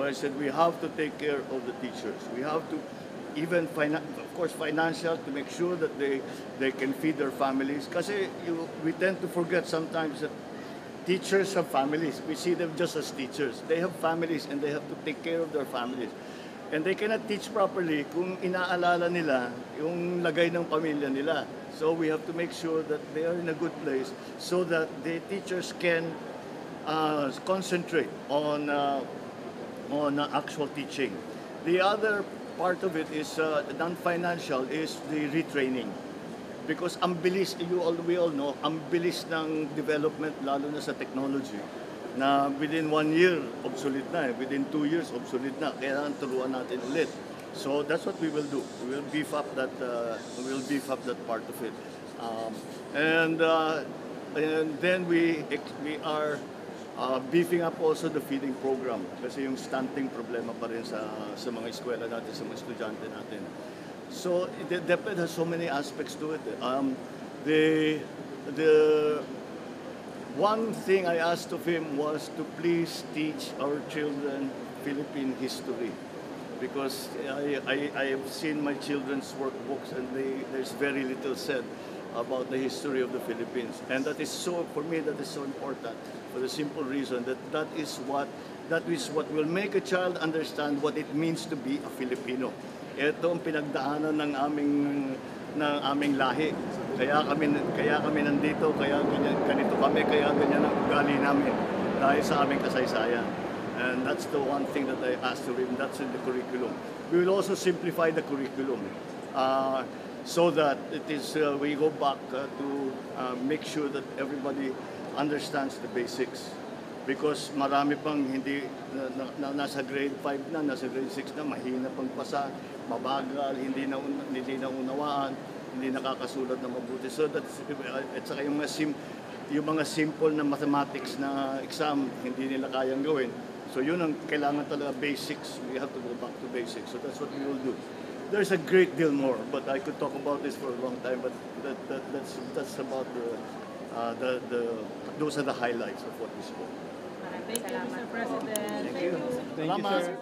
I said we have to take care of the teachers. We have to even, of course, financial, to make sure that they can feed their families. Because we tend to forget sometimes that teachers have families. We see them just as teachers. They have families and they have to take care of their families. And they cannot teach properly kung inaalala nila yung lagay ng pamilya nila. So we have to make sure that they are in a good place so that the teachers can concentrate on actual teaching. The other part of it is non-financial, is the retraining. Because ang bilis, we all know, ang bilis ng development, lalo na sa technology, na within 1 year, obsolete na. Within 2 years, obsolete na. Kaya turuan natin ulit. So that's what we will do. We will beef up that part of it. And then we are beefing up also the feeding program. Kasi yung stunting problema pa rin sa mga eskwela natin, sa mga estudyante natin. So the DepEd has so many aspects to it. The one thing I asked of him was to please teach our children Philippine history, because I have seen my children's workbooks and there's very little said about the history of the Philippines, and that is so, for me, that is so important, for the simple reason that that is what will make a child understand what it means to be a Filipino. Ito ang pinagdaanan ng aming lahi. Kaya kami nandito, kaya ganito kami, kaya ganyan ang ugali namin dahil sa aming kasaysayan. And that's the one thing that I asked of him. That's in the curriculum. We will also simplify the curriculum so that it is we go back to make sure that everybody understands the basics. Because marami pang hindi nasa grade 5 na, nasa grade 6 na, mahina pang pasa, mabagal, hindi na unawaan, hindi nakakasulat na mabuti. So that's, at saka yung mga simple na mathematics na exam, hindi nila kayang gawin. So yun ang kailangan talaga, basics. We have to go back to basics. So that's what we will do. There's a great deal more, but I could talk about this for a long time. But that's about those are the highlights of what we spoke. Thank you, Mr. President. Thank you. Thank you, sir.